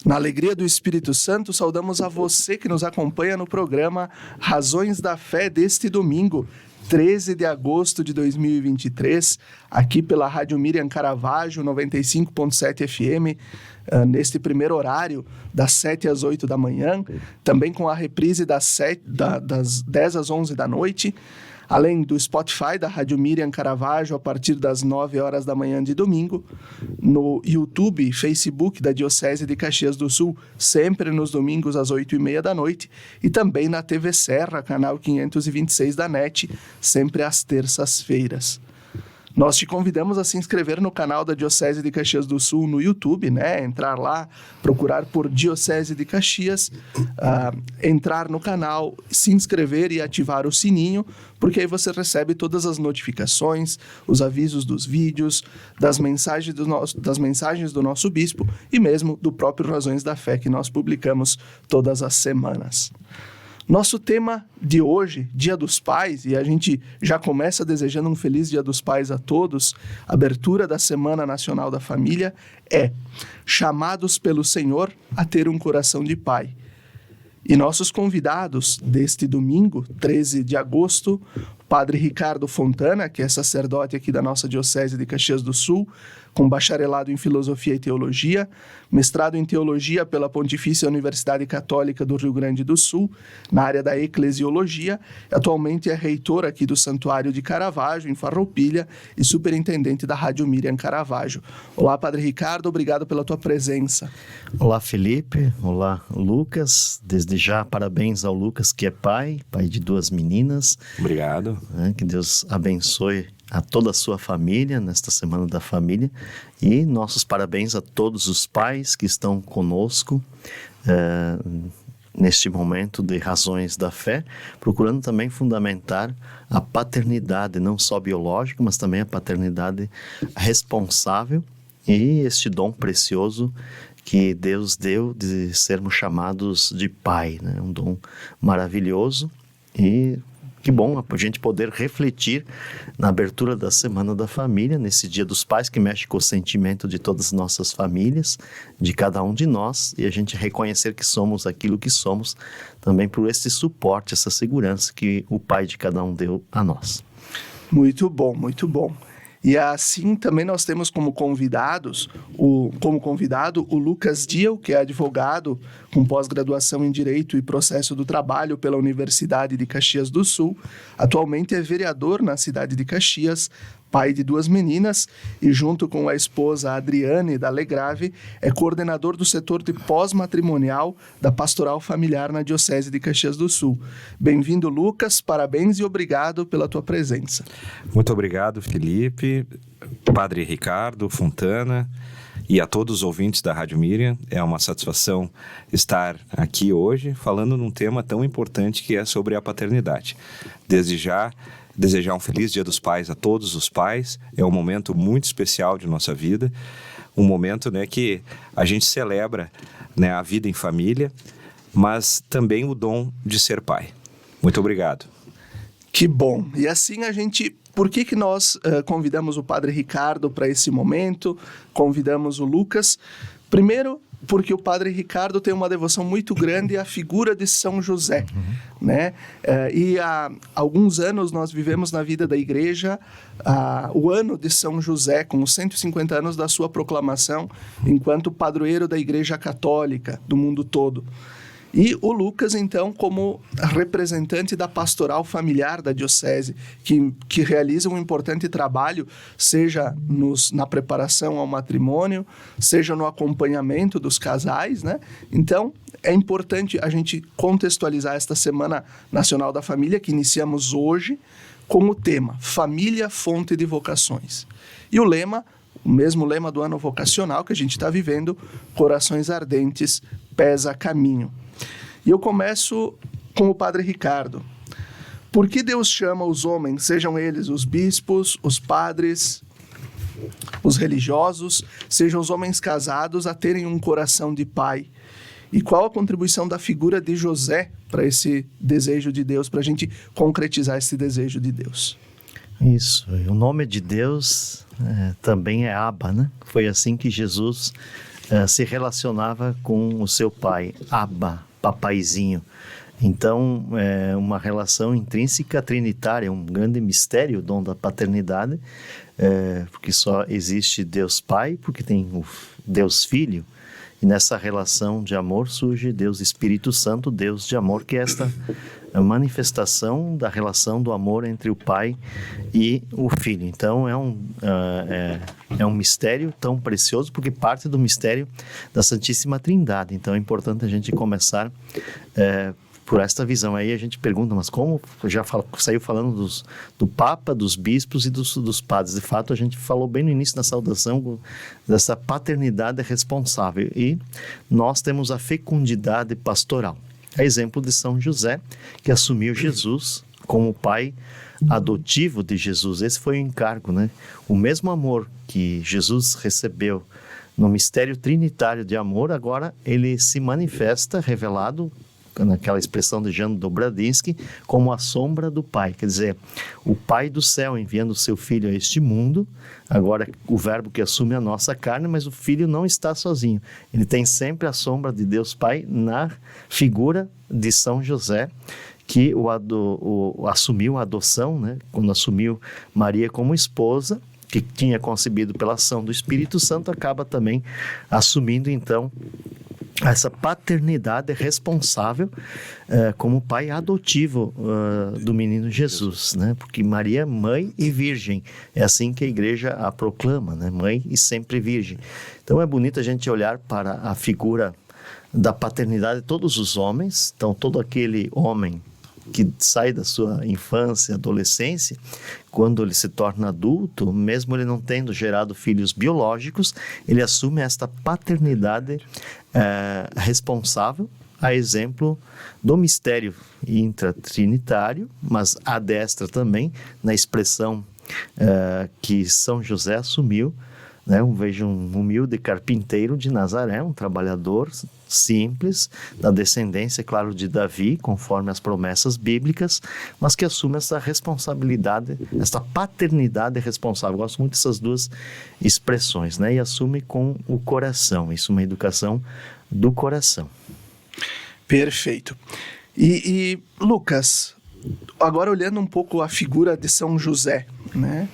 Na alegria do Espírito Santo, saudamos a você que nos acompanha no programa Razões da Fé deste domingo, 13 de agosto de 2023, aqui pela Rádio Miriam Caravaggio, 95.7 FM, neste primeiro horário, das 7 às 8 da manhã, também com a reprise das 10 às 11 da noite, além do Spotify da Rádio Miriam Caravaggio a partir das 9 horas da manhã de domingo, no YouTube e Facebook da Diocese de Caxias do Sul, sempre nos domingos às 8h30 da noite, e também na TV Serra, canal 526 da NET, sempre às terças-feiras. Nós te convidamos a se inscrever no canal da Diocese de Caxias do Sul no YouTube, né? Entrar lá, procurar por Diocese de Caxias, entrar no canal, se inscrever e ativar o sininho, porque aí você recebe todas as notificações, os avisos dos vídeos, das mensagens do nosso bispo e mesmo do próprio Razões da Fé que nós publicamos todas as semanas. Nosso tema de hoje, Dia dos Pais, e a gente já começa desejando um feliz Dia dos Pais a todos, abertura da Semana Nacional da Família, é chamados pelo Senhor a ter um coração de pai. E nossos convidados deste domingo, 13 de agosto, Padre Ricardo Fontana, que é sacerdote aqui da nossa Diocese de Caxias do Sul, com bacharelado em Filosofia e Teologia, mestrado em Teologia pela Pontifícia Universidade Católica do Rio Grande do Sul, na área da Eclesiologia, atualmente é reitor aqui do Santuário de Caravaggio, em Farroupilha, e superintendente da Rádio Miriam Caravaggio. Olá, Padre Ricardo, obrigado pela tua presença. Olá, Felipe. Olá, Lucas. Desde já, parabéns ao Lucas, que é pai de 2 meninas. Obrigado. Que Deus abençoe a toda a sua família nesta Semana da Família, e nossos parabéns a todos os pais que estão conosco neste momento de Razões da Fé, procurando também fundamentar a paternidade, não só biológica, mas também a paternidade responsável e este dom precioso que Deus deu de sermos chamados de pai, né? Um dom maravilhoso, e que bom a gente poder refletir na abertura da Semana da Família, nesse Dia dos Pais, que mexe com o sentimento de todas as nossas famílias, de cada um de nós, e a gente reconhecer que somos aquilo que somos, também por esse suporte, essa segurança que o Pai de cada um deu a nós. Muito bom, muito bom. E assim também nós temos como convidado o Lucas Diel, que é advogado com pós-graduação em Direito e Processo do Trabalho pela Universidade de Caxias do Sul. Atualmente é vereador na cidade de Caxias, pai de 2 meninas, e junto com a esposa Adriane da Legrave, é coordenador do setor de pós-matrimonial da Pastoral Familiar na Diocese de Caxias do Sul. Bem-vindo, Lucas, parabéns e obrigado pela tua presença. Muito obrigado, Felipe, Padre Ricardo Fontana e a todos os ouvintes da Rádio Miriam. É uma satisfação estar aqui hoje falando num tema tão importante que é sobre a paternidade. Desde já, desejar um feliz Dia dos Pais a todos os pais. É um momento muito especial de nossa vida, um momento, né, que a gente celebra, né, a vida em família, mas também o dom de ser pai. Muito obrigado. Que bom! E assim por que nós convidamos o Padre Ricardo para esse momento, convidamos o Lucas? Primeiro, porque o Padre Ricardo tem uma devoção muito grande à figura de São José, né? E há alguns anos nós vivemos na vida da igreja o ano de São José, com os 150 anos da sua proclamação enquanto padroeiro da Igreja Católica do mundo todo. E o Lucas, então, como representante da pastoral familiar da diocese, que realiza um importante trabalho, seja na preparação ao matrimônio, seja no acompanhamento dos casais, né? Então, é importante a gente contextualizar esta Semana Nacional da Família, que iniciamos hoje, com o tema Família, Fonte de Vocações. E o mesmo lema do ano vocacional que a gente está vivendo, Corações Ardentes, Pés a Caminho. E eu começo com o Padre Ricardo. Por que Deus chama os homens, sejam eles os bispos, os padres, os religiosos, sejam os homens casados, a terem um coração de pai? E qual a contribuição da figura de José para esse desejo de Deus, para a gente concretizar esse desejo de Deus? Isso, o nome de Deus também é Abba, né? Foi assim que Jesus se relacionava com o seu pai, Abba, papaizinho. Então, é uma relação intrínseca trinitária, um grande mistério, o dom da paternidade, porque só existe Deus Pai, porque tem o Deus Filho, e nessa relação de amor surge Deus Espírito Santo, Deus de amor, que é esta manifestação da relação do amor entre o Pai e o Filho. Então, é um mistério tão precioso, porque parte do mistério da Santíssima Trindade. Então, é importante a gente começar por esta visão. Aí a gente pergunta, mas como saiu falando do Papa, dos bispos e dos padres? De fato, a gente falou bem no início da saudação dessa paternidade responsável. E nós temos a fecundidade pastoral. É exemplo de São José, que assumiu Jesus como pai adotivo de Jesus. Esse foi o encargo, né? O mesmo amor que Jesus recebeu no mistério trinitário de amor, agora ele se manifesta, revelado naquela expressão de Jan Dobradinsky, como a sombra do Pai. Quer dizer, o Pai do céu enviando o seu Filho a este mundo, agora o verbo que assume a nossa carne, mas o Filho não está sozinho. Ele tem sempre a sombra de Deus Pai na figura de São José, que assumiu a adoção, né? Quando assumiu Maria como esposa, que tinha concebido pela ação do Espírito Santo, acaba também assumindo, então, essa paternidade responsável como pai adotivo do menino Jesus, né? Porque Maria, mãe e virgem, é assim que a igreja a proclama, né? Mãe e sempre virgem. Então é bonito a gente olhar para a figura da paternidade de todos os homens. Então todo aquele homem que sai da sua infância, adolescência, quando ele se torna adulto, mesmo ele não tendo gerado filhos biológicos, ele assume esta paternidade responsável, a exemplo do mistério intratrinitário, mas à destra também, na expressão que São José assumiu, né? Veja um humilde carpinteiro de Nazaré, um trabalhador simples, da descendência, claro, de Davi, conforme as promessas bíblicas, mas que assume essa responsabilidade, essa paternidade responsável. Eu gosto muito dessas duas expressões, né? E assume com o coração, isso é uma educação do coração. Perfeito. E Lucas, agora olhando um pouco a figura de São José, né?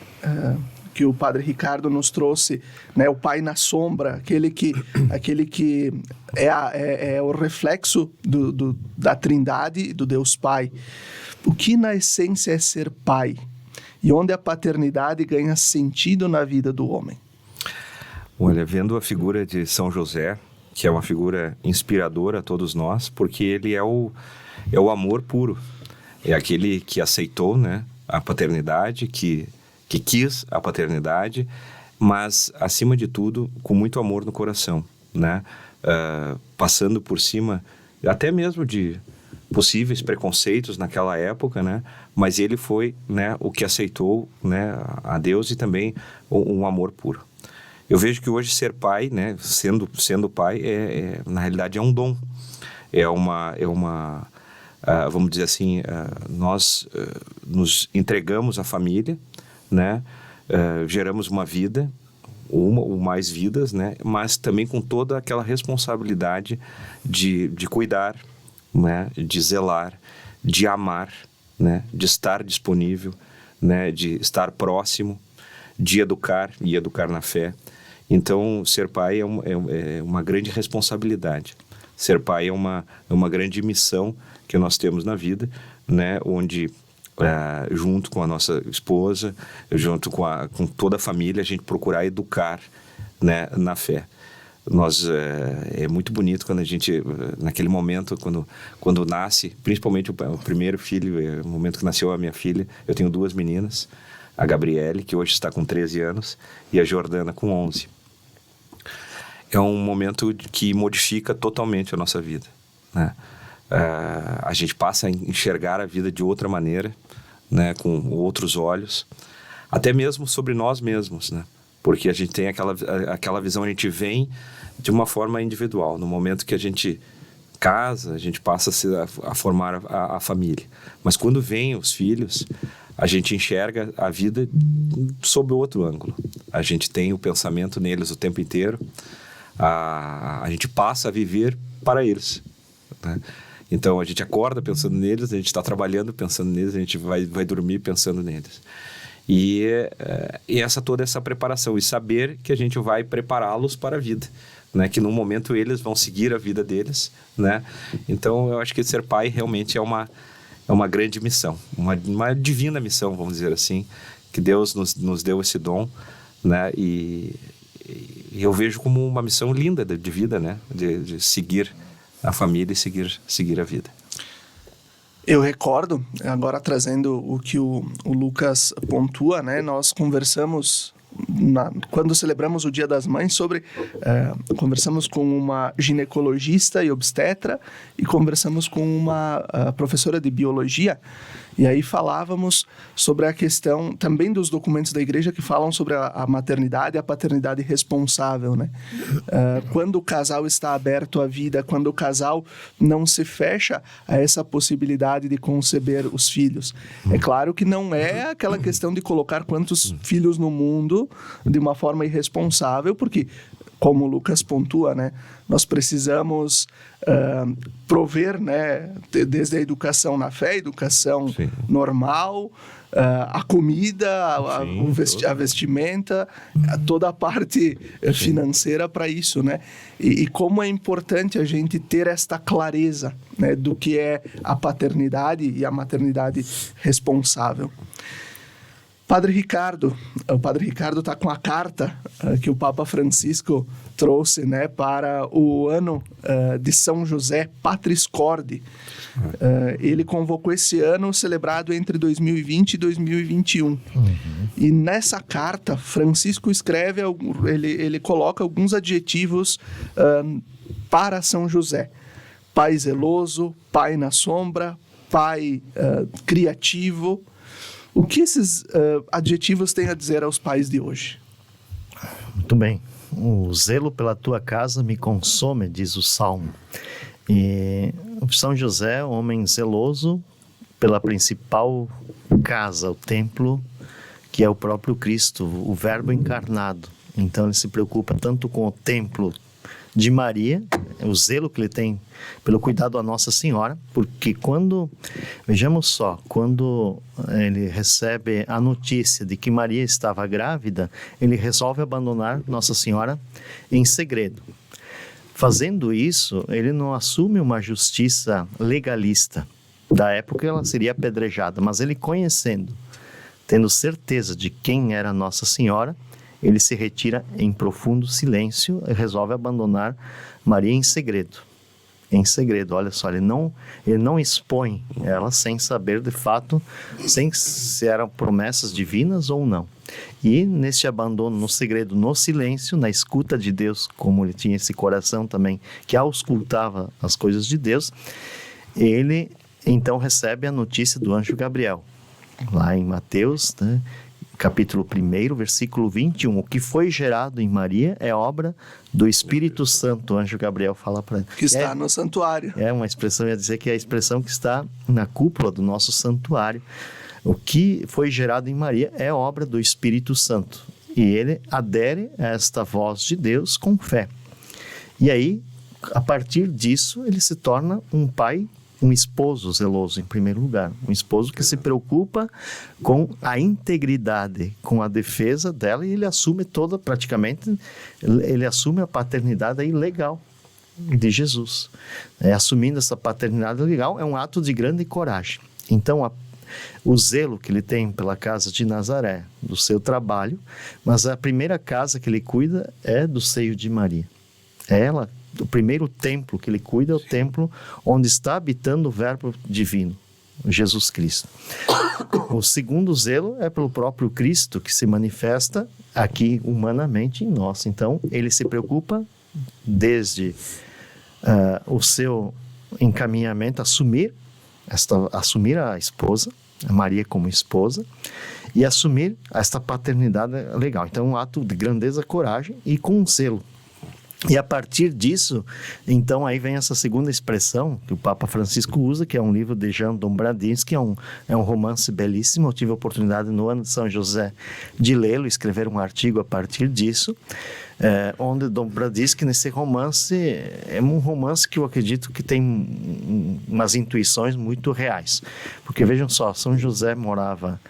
Que o Padre Ricardo nos trouxe, né? O pai na sombra, aquele que é o reflexo da Trindade, do Deus Pai. O que na essência é ser pai? E onde a paternidade ganha sentido na vida do homem? Olha, vendo a figura de São José, que é uma figura inspiradora a todos nós, porque ele é o amor puro. É aquele que aceitou, né, a paternidade, que quis a paternidade, mas, acima de tudo, com muito amor no coração, né? Passando por cima, até mesmo de possíveis preconceitos naquela época, né? Mas ele foi, né, o que aceitou, né, a Deus e também um amor puro. Eu vejo que hoje ser pai, né, sendo pai, na realidade é um dom. Vamos dizer assim, nós nos entregamos à família, né? Geramos uma vida, ou mais vidas, né? Mas também com toda aquela responsabilidade de cuidar, né? De zelar, de amar, né? De estar disponível, né? De estar próximo, de educar e educar na fé. Então, ser pai é uma grande responsabilidade. Ser pai é uma grande missão que nós temos na vida, né? Onde junto com a nossa esposa, junto com toda a família, a gente procurar educar, né, na fé. É muito bonito quando a gente, naquele momento, quando nasce, principalmente o primeiro filho, o momento que nasceu a minha filha, eu tenho 2 meninas, a Gabriele, que hoje está com 13 anos, e a Jordana com 11. É um momento que modifica totalmente a nossa vida, né? A gente passa a enxergar a vida de outra maneira, né, com outros olhos, até mesmo sobre nós mesmos, né? Porque a gente tem aquela visão, a gente vem de uma forma individual. No momento que a gente casa, a gente passa a formar a família. Mas quando vêm os filhos, a gente enxerga a vida sob outro ângulo. A gente tem o pensamento neles o tempo inteiro. A gente passa a viver para eles, né? Então, a gente acorda pensando neles, a gente está trabalhando pensando neles, a gente vai dormir pensando neles. E toda essa preparação, e saber que a gente vai prepará-los para a vida, né? Que num momento eles vão seguir a vida deles, né? Então, eu acho que ser pai realmente é uma grande missão, uma divina missão, vamos dizer assim, que Deus nos deu esse dom, né? E eu vejo como uma missão linda de vida, né? De seguir a família e seguir a vida. Eu recordo, agora trazendo o que o Lucas pontua, né? Nós conversamos, quando celebramos o Dia das Mães, conversamos com uma ginecologista e obstetra e conversamos com uma professora de biologia. E aí falávamos sobre a questão também dos documentos da igreja que falam sobre a maternidade e a paternidade responsável, né? Quando o casal está aberto à vida, quando o casal não se fecha a essa possibilidade de conceber os filhos. É claro que não é aquela questão de colocar quantos filhos no mundo de uma forma irresponsável, porque, como o Lucas pontua, né, nós precisamos prover, né, desde a educação na fé, educação Sim. normal, a comida, a vestimenta, toda a parte financeira para isso, né? E como é importante a gente ter esta clareza, né, do que é a paternidade e a maternidade responsável. O Padre Ricardo está com a carta que o Papa Francisco trouxe, né, para o ano de São José, Patris Corde. Ele convocou esse ano celebrado entre 2020 e 2021. E nessa carta, Francisco escreve, ele coloca alguns adjetivos para São José. Pai zeloso, pai na sombra, pai criativo. O que esses adjetivos têm a dizer aos pais de hoje? Muito bem. O zelo pela tua casa me consome, diz o Salmo. E São José, homem zeloso pela principal casa, o templo, que é o próprio Cristo, o Verbo encarnado. Então ele se preocupa tanto com o templo de Maria, o zelo que ele tem pelo cuidado da Nossa Senhora, porque vejamos só, quando ele recebe a notícia de que Maria estava grávida, ele resolve abandonar Nossa Senhora em segredo. Fazendo isso, ele não assume uma justiça legalista. Da época ela seria apedrejada, mas ele conhecendo, tendo certeza de quem era Nossa Senhora, ele se retira em profundo silêncio e resolve abandonar Maria em segredo. Em segredo, olha só, ele não expõe ela sem saber de fato se eram promessas divinas ou não. E neste abandono, no segredo, no silêncio, na escuta de Deus, como ele tinha esse coração também que auscultava as coisas de Deus, ele então recebe a notícia do anjo Gabriel. Lá em Mateus, né? Capítulo 1, versículo 21, o que foi gerado em Maria é obra do Espírito Santo, o anjo Gabriel fala para ele. Que está no santuário. É uma expressão, ia dizer que é a expressão que está na cúpula do nosso santuário. O que foi gerado em Maria é obra do Espírito Santo. E ele adere a esta voz de Deus com fé. E aí, a partir disso, ele se torna um pai, um esposo zeloso, em primeiro lugar. Um esposo que se preocupa com a integridade, com a defesa dela, e ele assume praticamente, ele assume a paternidade aí legal de Jesus. Assumindo essa paternidade legal é um ato de grande coragem. Então, o zelo que ele tem pela casa de Nazaré, do seu trabalho, mas a primeira casa que ele cuida é do seio de Maria. Ela, o primeiro templo que ele cuida é o templo onde está habitando o Verbo divino, Jesus Cristo. O segundo zelo é pelo próprio Cristo, que se manifesta aqui humanamente em nós. Então, ele se preocupa desde o seu encaminhamento, assumir a esposa, a Maria como esposa, e assumir esta paternidade legal. Então, um ato de grandeza, coragem e com zelo. E a partir disso, então aí vem essa segunda expressão que o Papa Francisco usa, que é um livro de Jan Dombradinsky, é um romance belíssimo. Eu tive a oportunidade no ano de São José de lê-lo, escrever um artigo a partir disso, onde Dombradinsky, nesse romance, é um romance que eu acredito que tem umas intuições muito reais. Porque vejam só, São José morava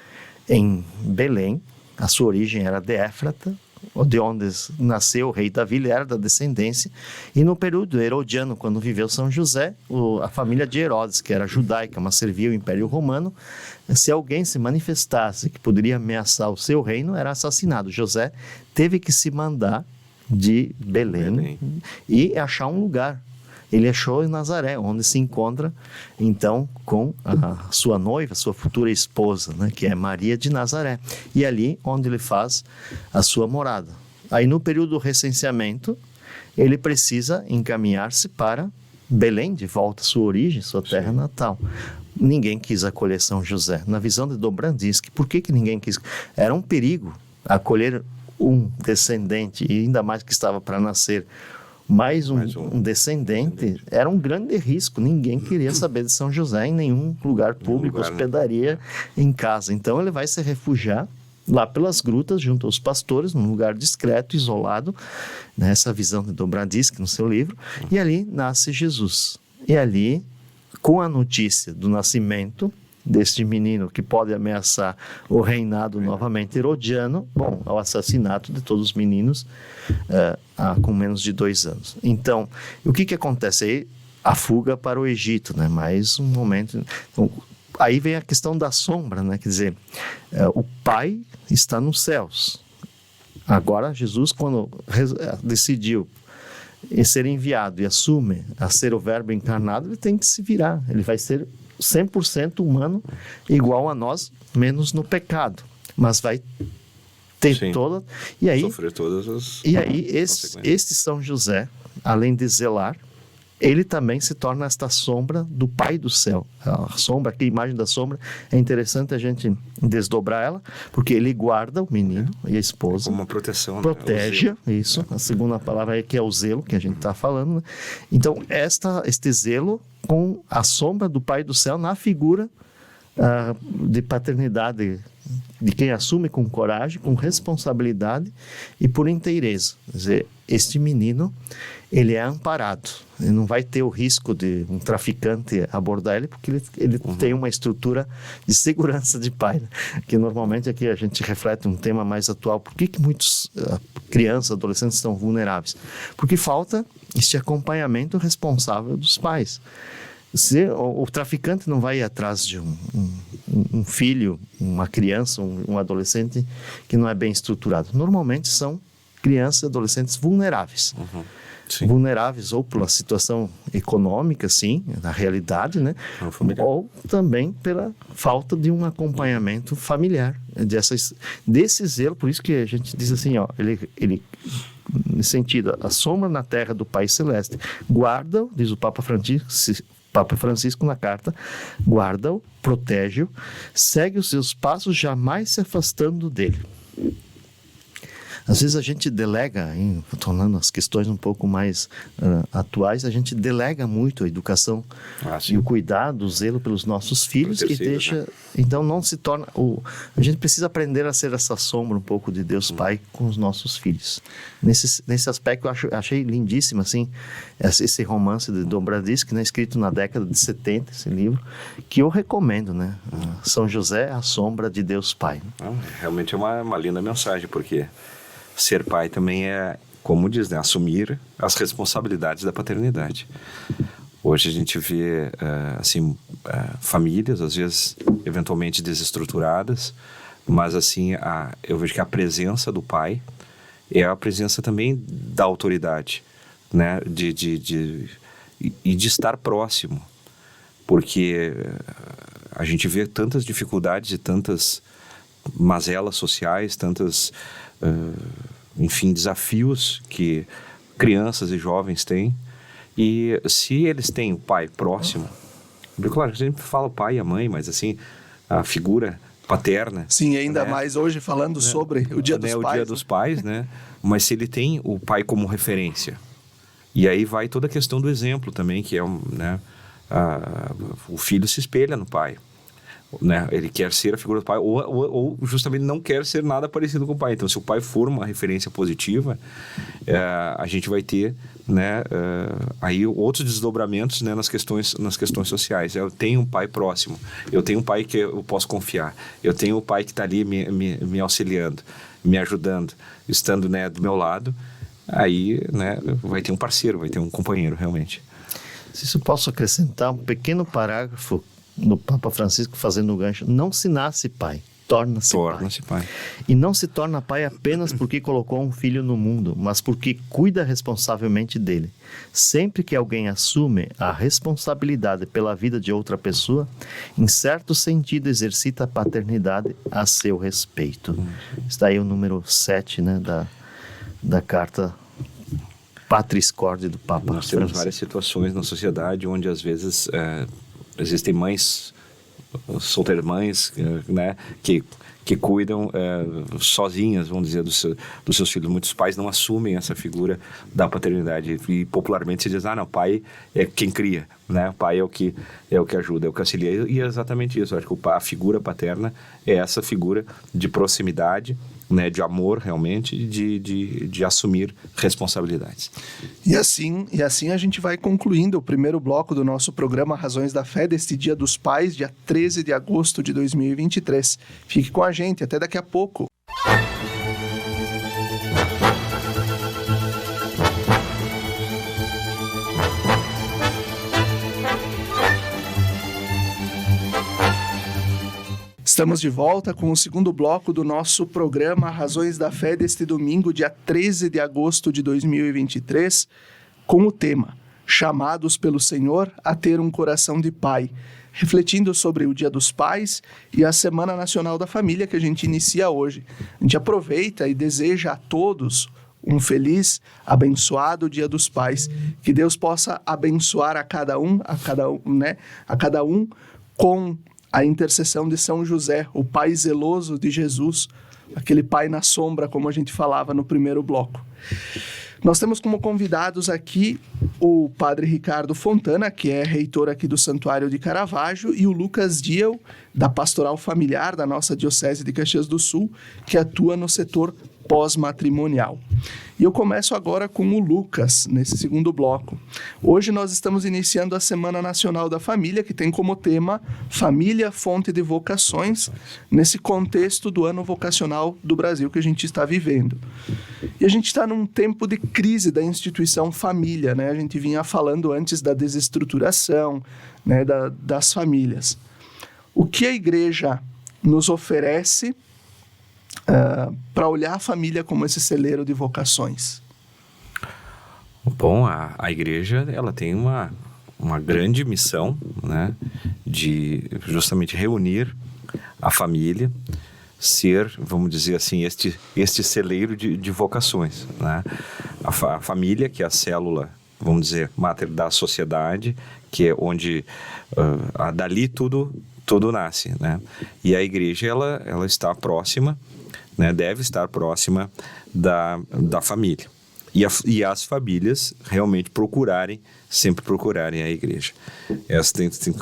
em Belém, a sua origem era de Éfrata, de onde nasceu o rei Davi, ele era da descendência, e no período herodiano, quando viveu São José, a família de Herodes, que era judaica, mas servia o Império Romano, se alguém se manifestasse que poderia ameaçar o seu reino, era assassinado. José teve que se mandar de Belém e achar um lugar. Ele achou em Nazaré, onde se encontra, então, com a sua noiva, sua futura esposa, né, que é Maria de Nazaré. E ali onde ele faz a sua morada. Aí, no período do recenseamento, ele precisa encaminhar-se para Belém, de volta à sua origem, sua terra natal. Ninguém quis acolher São José. Na visão de Dombradinsky, por que ninguém quis? Era um perigo acolher um descendente, e ainda mais que estava para nascer mais um descendente, era um grande risco. Ninguém queria saber de São José em nenhum lugar público, hospedaria, em casa. Então ele vai se refugiar lá pelas grutas, junto aos pastores, num lugar discreto, isolado, nessa visão de Dombradinsky no seu livro, e ali nasce Jesus. E ali, com a notícia do nascimento deste menino que pode ameaçar o reinado novamente herodiano, ao assassinato de todos os meninos com menos de 2 anos. Então, o que acontece aí? A fuga para o Egito, né? Mais um momento. Então, aí vem a questão da sombra, né? Quer dizer, o Pai está nos céus. Agora, Jesus, quando decidiu ser enviado e assume a ser o Verbo encarnado, ele tem que se virar. Ele vai ser 100% humano, igual a nós, menos no pecado. Mas vai ter e aí, sofrer todas as este São José, além de zelar, ele também se torna esta sombra do Pai do céu. A sombra, aqui a imagem da sombra, é interessante a gente desdobrar ela, porque ele guarda o menino e a esposa. Como uma proteção. Protege, isso. A segunda palavra aí que é o zelo, que a gente está falando. Né? Então, este zelo com a sombra do Pai do céu na figura de paternidade, de quem assume com coragem, com responsabilidade e por inteireza. Quer dizer, este menino, ele é amparado. Ele não vai ter o risco de um traficante abordar ele, porque ele tem uma estrutura de segurança de pai. Né? Que normalmente aqui a gente reflete um tema mais atual. Por que muitos crianças, adolescentes estão vulneráveis? Porque falta este acompanhamento responsável dos pais. O traficante não vai ir atrás de um filho, uma criança, um adolescente que não é bem estruturado. Normalmente são crianças e adolescentes vulneráveis. Vulneráveis ou pela situação econômica, sim, na realidade, né? Ou também pela falta de um acompanhamento familiar, desse zelo. Por isso que a gente diz assim, ele nesse sentido, a sombra na terra do Pai Celeste, guarda-o, diz o Papa Francisco na carta, guarda-o, protege-o, segue os seus passos, jamais se afastando dele. Às vezes a gente delega, tornando as questões um pouco mais atuais, a gente delega muito a educação e o cuidado, o zelo pelos nossos filhos, e deixa, né? Então não se torna... a gente precisa aprender a ser essa sombra um pouco de Deus Pai com os nossos filhos. Nesse aspecto eu achei lindíssimo assim, esse romance de Dombradinsky, né, escrito na década de 70, esse livro, que eu recomendo, né? São José, a sombra de Deus Pai. Realmente é uma linda mensagem, porque ser pai também é, como diz, né, assumir as responsabilidades da paternidade. Hoje a gente vê famílias, às vezes, eventualmente desestruturadas, mas assim, eu vejo que a presença do pai é a presença também da autoridade, né, de estar próximo, porque a gente vê tantas dificuldades e tantas mazelas sociais, tantas... desafios que crianças e jovens têm, e se eles têm o pai próximo, claro, a gente fala o pai e a mãe, mas assim, a figura paterna... Sim, ainda mais hoje falando sobre o Dia dos Pais. O Dia dos Pais, né? Mas se ele tem o pai como referência, E aí vai toda a questão do exemplo também, que é né, o filho se espelha no pai. Né? Ele quer ser a figura do pai ou justamente não quer ser nada parecido com o pai. Então, se o pai for uma referência positiva, a gente vai ter, né, aí outros desdobramentos, né, nas questões sociais. Eu tenho um pai próximo, eu tenho um pai que eu posso confiar, eu tenho um pai que está ali me auxiliando, me ajudando, estando, né, do meu lado. Aí, né, vai ter um parceiro, vai ter um companheiro, realmente. Se isso posso acrescentar um pequeno parágrafo no Papa Francisco fazendo o gancho: não se nasce pai, torna-se pai. E não se torna pai apenas porque colocou um filho no mundo, mas porque cuida responsavelmente dele. Sempre que alguém assume a responsabilidade pela vida de outra pessoa, em certo sentido exercita a paternidade a seu respeito. Está aí o número 7, né, da carta Patris Corde do Papa Nós temos Francisco. várias situações na sociedade onde às vezes existem mães, solteiras mães, né, que cuidam sozinhas, vamos dizer, dos seus filhos. Muitos pais não assumem essa figura da paternidade e popularmente se diz: não, pai é quem cria, né? O pai é o que ajuda, é o que auxilia. E é exatamente isso. Eu acho que a figura paterna é essa figura de proximidade, né, de amor realmente, de assumir responsabilidades. E assim a gente vai concluindo o primeiro bloco do nosso programa Razões da Fé deste Dia dos Pais, dia 13 de agosto de 2023. Fique com a gente, até daqui a pouco. Estamos de volta com o segundo bloco do nosso programa Razões da Fé deste domingo, dia 13 de agosto de 2023, com o tema Chamados pelo Senhor a ter um coração de pai, refletindo sobre o Dia dos Pais e a Semana Nacional da Família que a gente inicia hoje. A gente aproveita e deseja a todos um feliz, abençoado Dia dos Pais, que Deus possa abençoar a cada um com a intercessão de São José, o pai zeloso de Jesus, aquele pai na sombra, como a gente falava no primeiro bloco. Nós temos como convidados aqui o padre Ricardo Fontana, que é reitor aqui do Santuário de Caravaggio, e o Lucas Diel, da Pastoral Familiar da nossa Diocese de Caxias do Sul, que atua no setor pós-matrimonial. E eu começo agora com o Lucas, nesse segundo bloco. Hoje nós estamos iniciando a Semana Nacional da Família, que tem como tema Família, Fonte de Vocações, nesse contexto do ano vocacional do Brasil que a gente está vivendo. E a gente está num tempo de crise da instituição família, né? A gente vinha falando antes da desestruturação, né, das famílias. O que a igreja nos oferece para olhar a família como esse celeiro de vocações? Bom, a igreja, ela tem uma grande missão, né, de justamente reunir a família, ser, vamos dizer assim, este celeiro de vocações, né? A família, que é a célula, vamos dizer, máter da sociedade, que é onde dali tudo nasce, né? E a igreja, ela está próxima, né, deve estar próxima da família. E as famílias realmente sempre procurarem a igreja. Elas têm que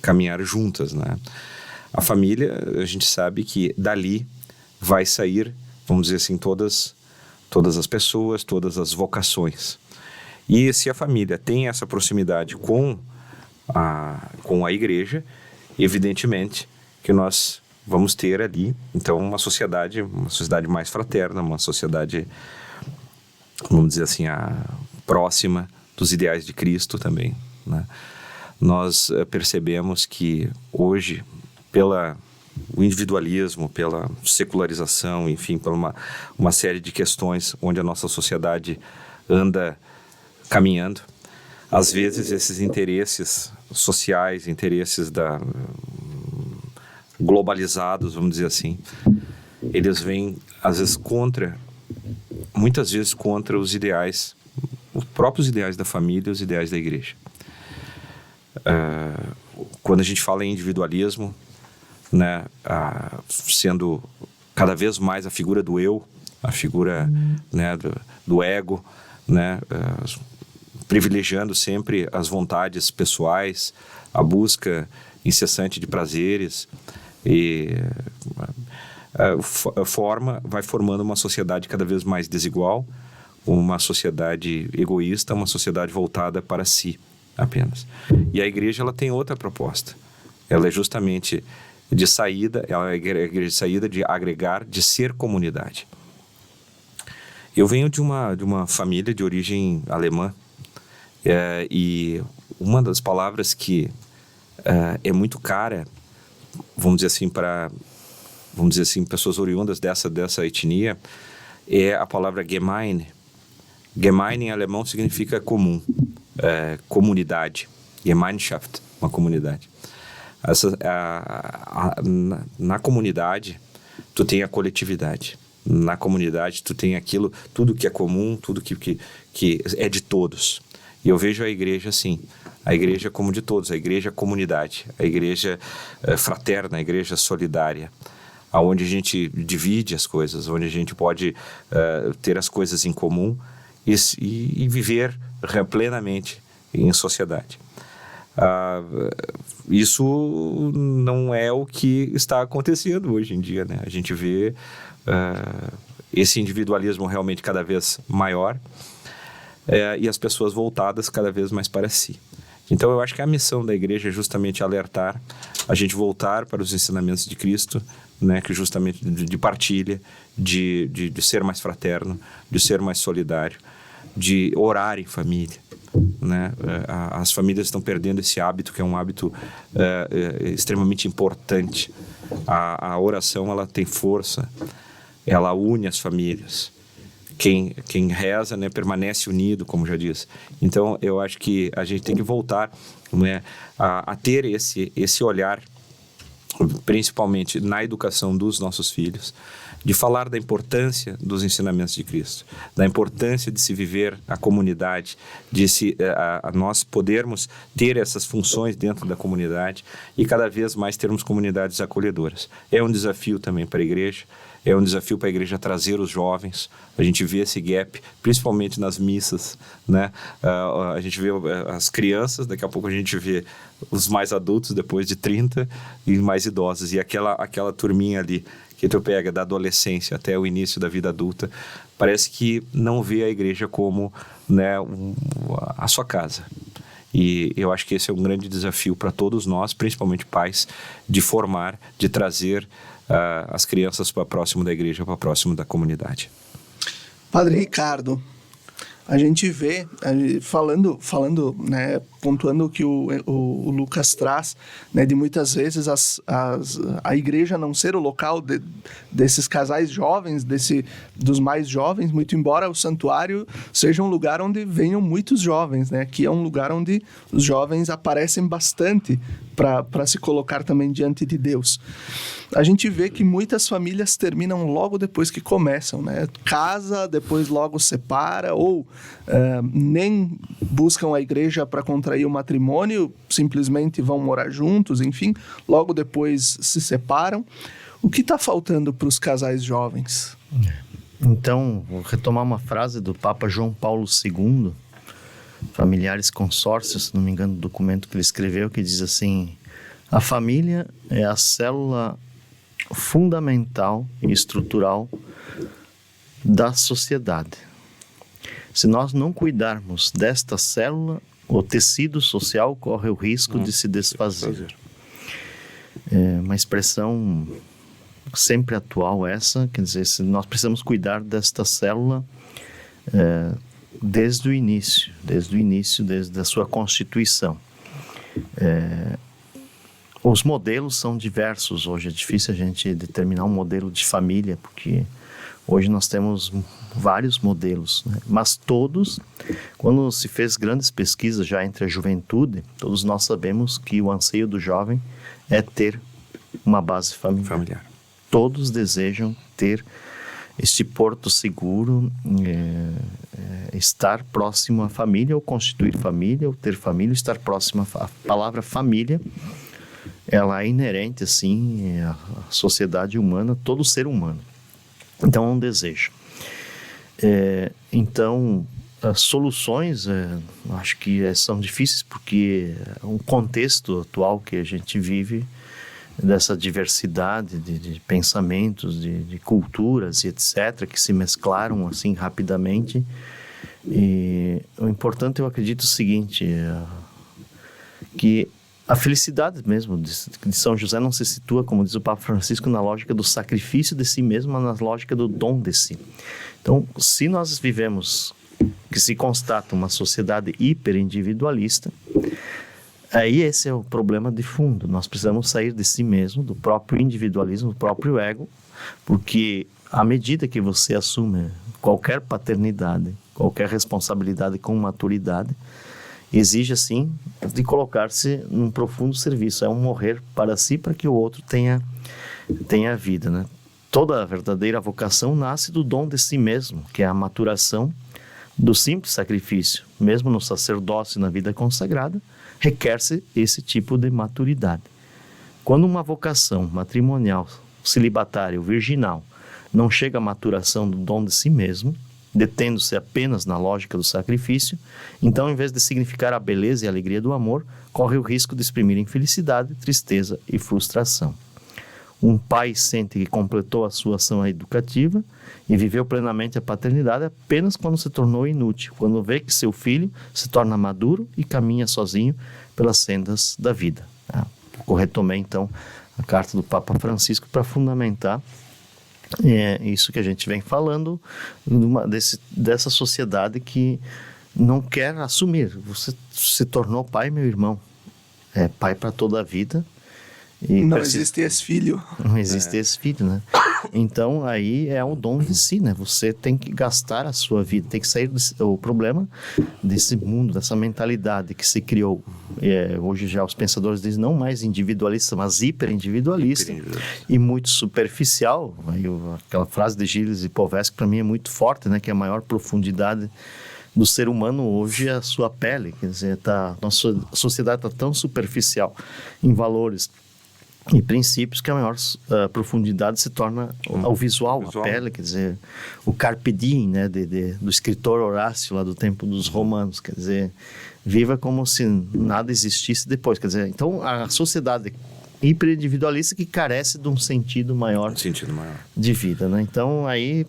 caminhar juntas, né? A família, a gente sabe que dali vai sair, vamos dizer assim, todas as pessoas, todas as vocações. E se a família tem essa proximidade com a igreja, evidentemente que nós vamos ter ali, então, uma sociedade mais fraterna, uma sociedade, vamos dizer assim, próxima dos ideais de Cristo também, né? Nós percebemos que hoje, o individualismo, pela secularização, enfim, por uma série de questões onde a nossa sociedade anda caminhando, às vezes esses interesses sociais, interesses globalizados, vamos dizer assim, eles vêm, às vezes, muitas vezes contra os ideais, os próprios ideais da família, os ideais da igreja. Quando a gente fala em individualismo, né, sendo cada vez mais a figura do eu, a figura, né, do ego, né, privilegiando sempre as vontades pessoais, a busca incessante de prazeres, e vai formando uma sociedade cada vez mais desigual, uma sociedade egoísta, uma sociedade voltada para si apenas. E a igreja, ela tem outra proposta. Ela é justamente de saída, ela é a igreja de saída, de agregar, de ser comunidade. Eu venho de uma família de origem alemã, e uma das palavras que é muito cara, vamos dizer assim, pessoas oriundas dessa etnia, é a palavra Gemeinde. Gemeinde em alemão significa comum, comunidade. Gemeinschaft, uma comunidade. Na comunidade, tu tem a coletividade. Na comunidade, tu tem aquilo, tudo que é comum, tudo que é de todos. E eu vejo a igreja assim, a igreja como de todos, a igreja comunidade, a igreja fraterna, a igreja solidária, onde a gente divide as coisas, onde a gente pode ter as coisas em comum e viver plenamente em sociedade. Isso não é o que está acontecendo hoje em dia, né? A gente vê esse individualismo realmente cada vez maior, e as pessoas voltadas cada vez mais para si. Então eu acho que a missão da igreja é justamente alertar, a gente voltar para os ensinamentos de Cristo, né, que justamente de partilha, de ser mais fraterno, de ser mais solidário, de orar em família, né? As famílias estão perdendo esse hábito, que é um hábito extremamente importante. A oração, ela tem força, ela une as famílias. Quem reza, né, permanece unido, como já disse. Então, eu acho que a gente tem que voltar, né, a ter esse olhar, principalmente na educação dos nossos filhos, de falar da importância dos ensinamentos de Cristo, da importância de se viver a comunidade, de nós podermos ter essas funções dentro da comunidade e cada vez mais termos comunidades acolhedoras. É um desafio também para a igreja, é um desafio para a igreja trazer os jovens. A gente vê esse gap, principalmente nas missas, né? A gente vê as crianças, daqui a pouco a gente vê os mais adultos depois de 30 e mais idosos. E aquela turminha ali que tu pega da adolescência até o início da vida adulta, parece que não vê a igreja como, né, a sua casa. E eu acho que esse é um grande desafio para todos nós, principalmente pais, de formar, de trazer as crianças para próximo da igreja, para próximo da comunidade. Padre Ricardo, a gente vê, falando, né, pontuando o que o Lucas traz, né, de muitas vezes a igreja não ser o local desses casais jovens, dos mais jovens, muito embora o santuário seja um lugar onde venham muitos jovens, né? Aqui é um lugar onde os jovens aparecem bastante para se colocar também diante de Deus. A gente vê que muitas famílias terminam logo depois que começam, né? Casa, depois logo separa, ou nem buscam a igreja para contrair o matrimônio, simplesmente vão morar juntos, enfim, logo depois se separam. O que está faltando para os casais jovens? Então, vou retomar uma frase do Papa João Paulo II, Familiares Consórcios, se não me engano, do documento que ele escreveu, que diz assim: a família é a célula fundamental e estrutural da sociedade. Se nós não cuidarmos desta célula, o tecido social corre o risco de se desfazer. É uma expressão sempre atual essa, quer dizer, nós precisamos cuidar desta célula desde o início, desde a sua constituição. Os modelos são diversos. Hoje é difícil a gente determinar um modelo de família, porque hoje nós temos vários modelos, né? Mas todos, quando se fez grandes pesquisas já entre a juventude, todos nós sabemos que o anseio do jovem é ter uma base familiar. Todos desejam ter este porto seguro, estar próximo à família, ou constituir família, ou ter família, estar próximo à palavra família. Ela é inerente, assim, à sociedade humana, todo ser humano. Então, é um desejo. Então, as soluções, acho que são difíceis porque o contexto atual que a gente vive, dessa diversidade de pensamentos, de culturas e etc., que se mesclaram assim rapidamente. E o importante, eu acredito, é o seguinte, que a felicidade mesmo de São José não se situa, como diz o Papa Francisco, na lógica do sacrifício de si mesmo, mas na lógica do dom de si. Então, se nós vivemos, que se constata uma sociedade hiperindividualista, aí esse é o problema de fundo. Nós precisamos sair de si mesmo, do próprio individualismo, do próprio ego, porque à medida que você assume qualquer paternidade, qualquer responsabilidade com maturidade, exige, assim, de colocar-se num profundo serviço. É um morrer para si, para que o outro tenha vida, né? Toda a verdadeira vocação nasce do dom de si mesmo, que é a maturação do simples sacrifício. Mesmo no sacerdócio e na vida consagrada, requer-se esse tipo de maturidade. Quando uma vocação matrimonial, celibatária, virginal, não chega à maturação do dom de si mesmo, detendo-se apenas na lógica do sacrifício, então, em vez de significar a beleza e a alegria do amor, corre o risco de exprimir infelicidade, tristeza e frustração. Um pai sente que completou a sua ação educativa e viveu plenamente a paternidade apenas quando se tornou inútil, quando vê que seu filho se torna maduro e caminha sozinho pelas sendas da vida. Retomei, então, a carta do Papa Francisco para fundamentar isso que a gente vem falando, dessa sociedade que não quer assumir. Você se tornou pai, meu irmão. É pai para toda a vida. E não existe esse filho. Não existe esse filho, né? Então, aí é o dom de si, né? Você tem que gastar a sua vida, tem que sair o problema desse mundo, dessa mentalidade que se criou. Hoje já os pensadores dizem não mais individualista, mas hiperindividualista e muito superficial. Aí, aquela frase de Gilles Lipovetsky, para mim, é muito forte, né? Que a maior profundidade do ser humano hoje é a sua pele. Quer dizer, nossa sociedade está tão superficial em valores e princípios que a maior profundidade se torna ao visual, a pele, quer dizer, o carpe diem, né, do escritor Horácio lá do tempo dos romanos, quer dizer, viva como se nada existisse depois, quer dizer, então a sociedade hiperindividualista que carece de um sentido maior de vida, né? Então aí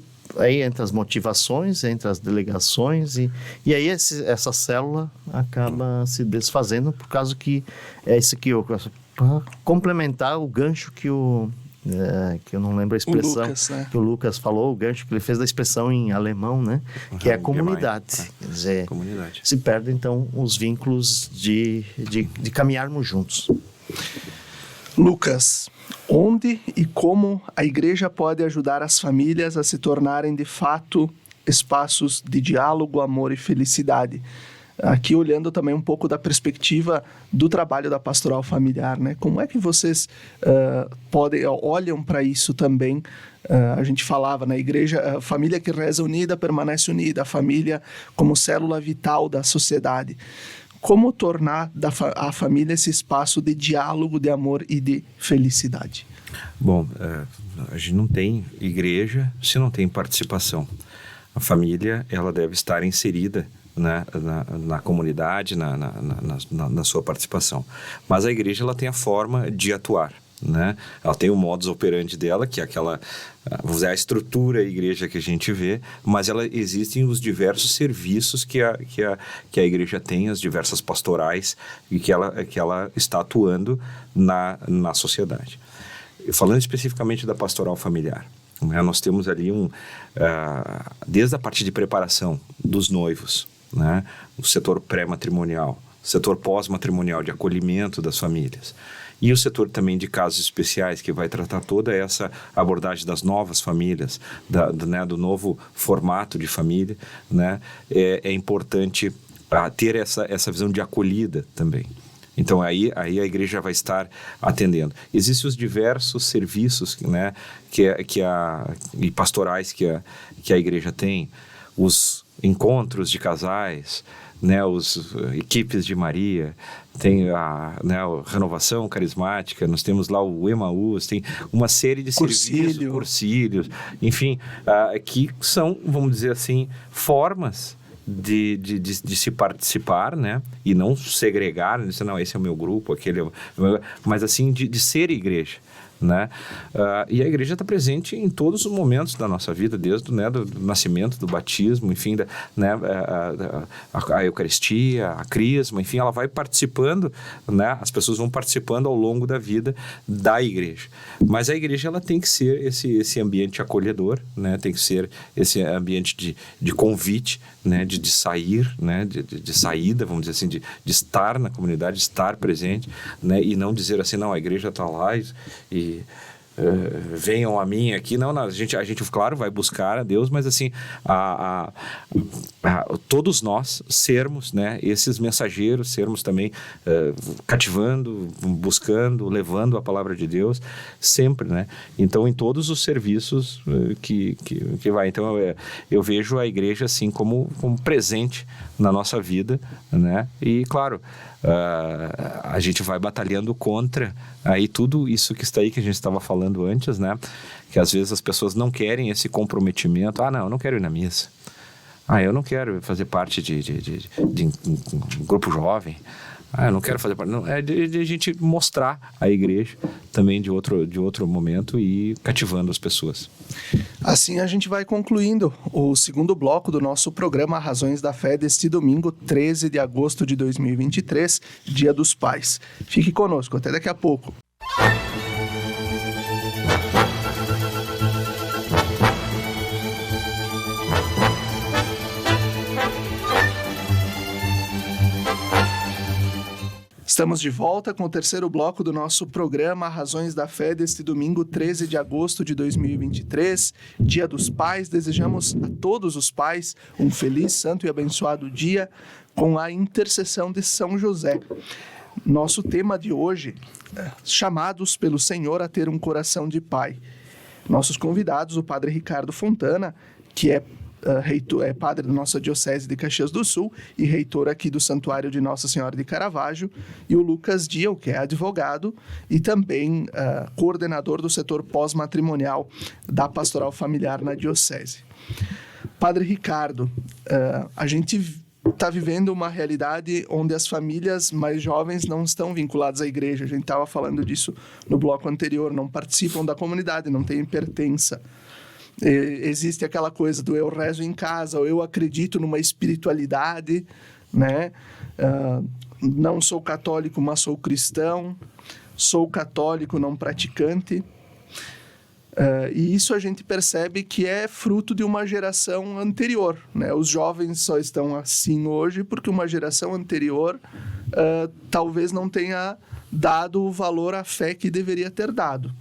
entre as motivações, entre as delegações e aí essa célula acaba se desfazendo por causa que é isso que para complementar o gancho que eu não lembro a expressão, Lucas, né? que o Lucas falou, o gancho que ele fez da expressão em alemão, né? Que é a comunidade. Quer dizer, se perdem então os vínculos de caminharmos juntos. Lucas, onde e como a igreja pode ajudar as famílias a se tornarem de fato espaços de diálogo, amor e felicidade? Aqui olhando também um pouco da perspectiva do trabalho da pastoral familiar, né? Como é que vocês olham para isso também? A gente falava na igreja, a família que reza unida permanece unida, a família como célula vital da sociedade. Como tornar a família esse espaço de diálogo, de amor e de felicidade? Bom, a gente não tem igreja se não tem participação. A família, ela deve estar inserida na comunidade, na sua participação. Mas a igreja, ela tem a forma de atuar, né? Ela tem o modus operandi dela, que é aquela, vamos dizer, a estrutura da igreja que a gente vê, mas existem os diversos serviços que a igreja tem, as diversas pastorais, e que ela está atuando na sociedade. Falando especificamente da pastoral familiar, né? Nós temos ali desde a parte de preparação dos noivos, né? O setor pré-matrimonial, o setor pós-matrimonial de acolhimento das famílias e o setor também de casos especiais, que vai tratar toda essa abordagem das novas famílias, do novo formato de família, né? É importante ter essa visão de acolhida também. Então aí a igreja vai estar atendendo. Existem os diversos serviços, né, e pastorais que a igreja tem, os encontros de casais, né, os equipes de Maria, tem a renovação carismática, nós temos lá o Emaús, tem uma série de serviços, cursilhos, enfim, que são, vamos dizer assim, formas de se participar, né? E não segregar, dizer, não, esse é o meu grupo, aquele é o meu... Mas assim, de ser igreja, né? E a igreja está presente em todos os momentos da nossa vida, desde do nascimento, do batismo, enfim, a Eucaristia, a Crisma, enfim, ela vai participando, né? As pessoas vão participando ao longo da vida da igreja. Mas a igreja, ela tem que ser esse ambiente acolhedor, né? Tem que ser esse ambiente de convite, né? De sair, né? De saída, vamos dizer assim, de estar na comunidade, de estar presente, né? E não dizer assim, não, a igreja está lá e venham a mim aqui. Não, a gente, claro, vai buscar a Deus, mas assim, todos nós sermos, né, esses mensageiros, sermos também cativando, buscando, levando a palavra de Deus, sempre, né? Então, em todos os serviços que vai. Então, eu vejo a igreja assim como presente na nossa vida, né? E, claro, a gente vai batalhando contra aí tudo isso que está aí, que a gente estava falando antes, né? Que às vezes as pessoas não querem esse comprometimento. Não, eu não quero ir na missa. Eu não quero fazer parte de um grupo jovem. Eu não quero fazer parte... Não, é de a gente mostrar a igreja também de outro momento e cativando as pessoas. Assim a gente vai concluindo o segundo bloco do nosso programa Razões da Fé deste domingo, 13 de agosto de 2023, Dia dos Pais. Fique conosco, até daqui a pouco. Estamos de volta com o terceiro bloco do nosso programa Razões da Fé deste domingo, 13 de agosto de 2023, Dia dos Pais. Desejamos a todos os pais um feliz, santo e abençoado dia com a intercessão de São José. Nosso tema de hoje é chamados pelo Senhor a ter um coração de pai. Nossos convidados, o Padre Ricardo Fontana, que é padre da nossa Diocese de Caxias do Sul e reitor aqui do Santuário de Nossa Senhora de Caravaggio, e o Lucas Diel, que é advogado e também coordenador do setor pós-matrimonial da Pastoral Familiar na Diocese. Padre Ricardo, a gente está vivendo uma realidade onde as famílias mais jovens não estão vinculadas à igreja. A gente estava falando disso no bloco anterior, não participam da comunidade, não têm pertença. Existe aquela coisa do eu rezo em casa, ou eu acredito numa espiritualidade, né? Não sou católico, mas sou cristão. Sou católico, não praticante. E isso a gente percebe que é fruto de uma geração anterior, né? Os jovens só estão assim hoje porque uma geração anterior talvez não tenha dado o valor à fé que deveria ter dado.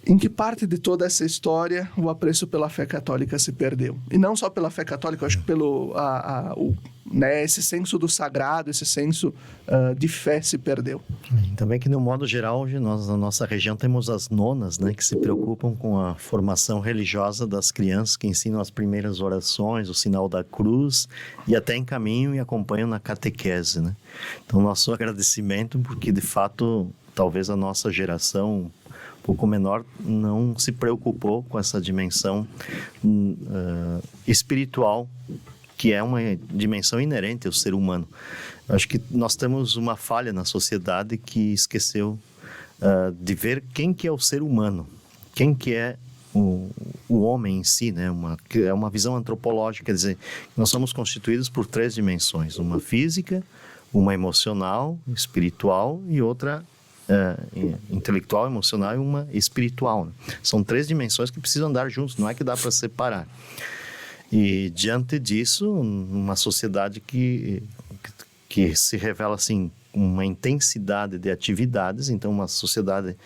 Em que parte de toda essa história o apreço pela fé católica se perdeu? E não só pela fé católica, eu acho que pelo esse senso do sagrado, esse senso de fé se perdeu. Também que, no modo geral, hoje nós, na nossa região, temos as nonas, né, que se preocupam com a formação religiosa das crianças, que ensinam as primeiras orações, o sinal da cruz, e até encaminham e acompanham na catequese, né? Então, nosso agradecimento, porque, de fato, talvez a nossa geração um pouco menor não se preocupou com essa dimensão espiritual, que é uma dimensão inerente ao ser humano. Eu acho que nós temos uma falha na sociedade que esqueceu de ver quem que é o ser humano, quem que é o homem em si, né? É uma visão antropológica, quer dizer, nós somos constituídos por 3 dimensões, uma física, uma emocional, espiritual e outra intelectual, emocional e uma espiritual, né? São 3 dimensões que precisam andar juntos, não é que dá para separar. E diante disso, uma sociedade que se revela assim, uma intensidade de atividades, então uma sociedade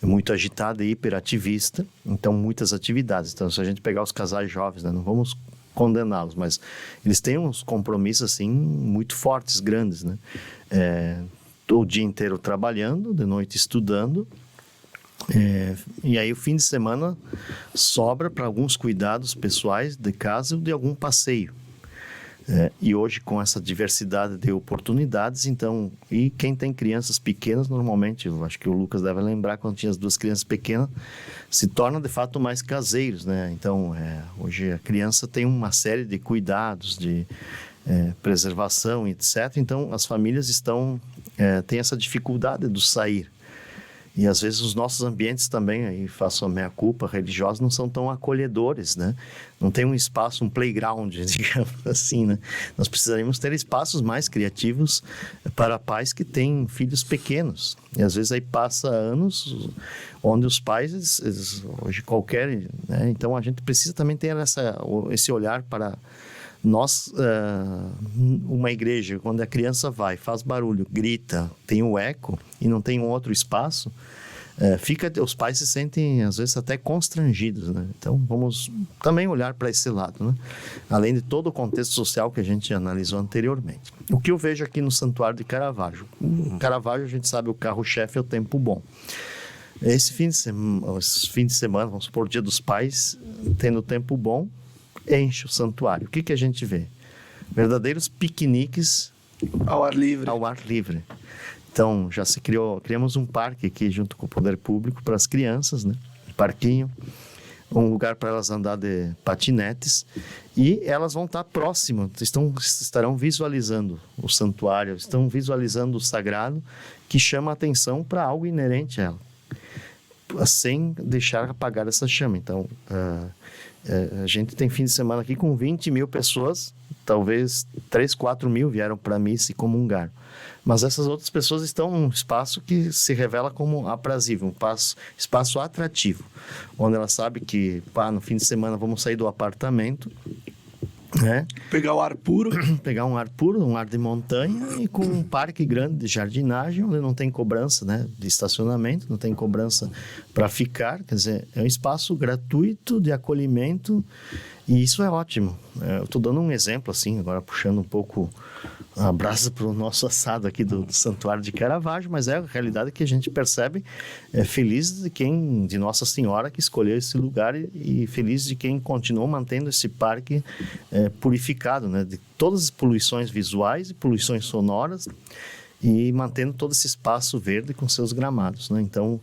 muito agitada e hiperativista, então muitas atividades. Então, se a gente pegar os casais jovens, né, não vamos condená-los, mas eles têm uns compromissos assim muito fortes, grandes, né? O dia inteiro trabalhando, de noite estudando, e aí o fim de semana sobra para alguns cuidados pessoais de casa ou de algum passeio. E hoje, com essa diversidade de oportunidades, então, e quem tem crianças pequenas, normalmente, eu acho que o Lucas deve lembrar, quando tinha as 2 crianças pequenas, se tornam, de fato, mais caseiros, né? Então, hoje a criança tem uma série de cuidados, de preservação, etc. Então, as famílias têm essa dificuldade do sair. E às vezes os nossos ambientes também, aí faço a minha culpa, religiosos, não são tão acolhedores, né? Não tem um espaço, um playground, digamos assim, né? Nós precisaríamos ter espaços mais criativos para pais que têm filhos pequenos. E às vezes aí passa anos onde os pais, hoje qualquer, né? Então a gente precisa também ter esse olhar para nós, uma igreja, quando a criança vai, faz barulho, grita, tem um eco e não tem um outro espaço, os pais se sentem, às vezes, até constrangidos, né? Então, vamos também olhar para esse lado, né? Além de todo o contexto social que a gente analisou anteriormente. O que eu vejo aqui no Santuário de Caravaggio? Caravaggio, a gente sabe, o carro-chefe é o tempo bom. Esse fim de semana, vamos supor, o Dia dos Pais, tendo tempo bom, enche o santuário. O que a gente vê? Verdadeiros piqueniques ao ar livre. Ao ar livre. Então, já criamos um parque aqui junto com o poder público para as crianças, né? Um parquinho, um lugar para elas andar de patinetes, e elas vão estar próximas, estarão visualizando o santuário, estão visualizando o sagrado, que chama a atenção para algo inerente a ela, sem deixar apagar essa chama. Então, a gente tem fim de semana aqui com 20 mil pessoas, talvez 3, 4 mil vieram para a missa e comungaram. Mas essas outras pessoas estão num espaço que se revela como aprazível, um espaço atrativo, onde ela sabe que no fim de semana vamos sair do apartamento, né? Pegar o ar puro. Pegar um ar puro, um ar de montanha, e com um parque grande de jardinagem, onde não tem cobrança, né, de estacionamento, não tem cobrança para ficar. Quer dizer, é um espaço gratuito de acolhimento, e isso é ótimo. Eu estou dando um exemplo, assim, agora puxando um pouco a brasa para o nosso assado aqui do Santuário de Caravaggio, mas é a realidade que a gente percebe. Feliz de Nossa Senhora que escolheu esse lugar, e feliz de quem continuou mantendo esse parque purificado, né, de todas as poluições visuais e poluições sonoras, e mantendo todo esse espaço verde com seus gramados, né? Então,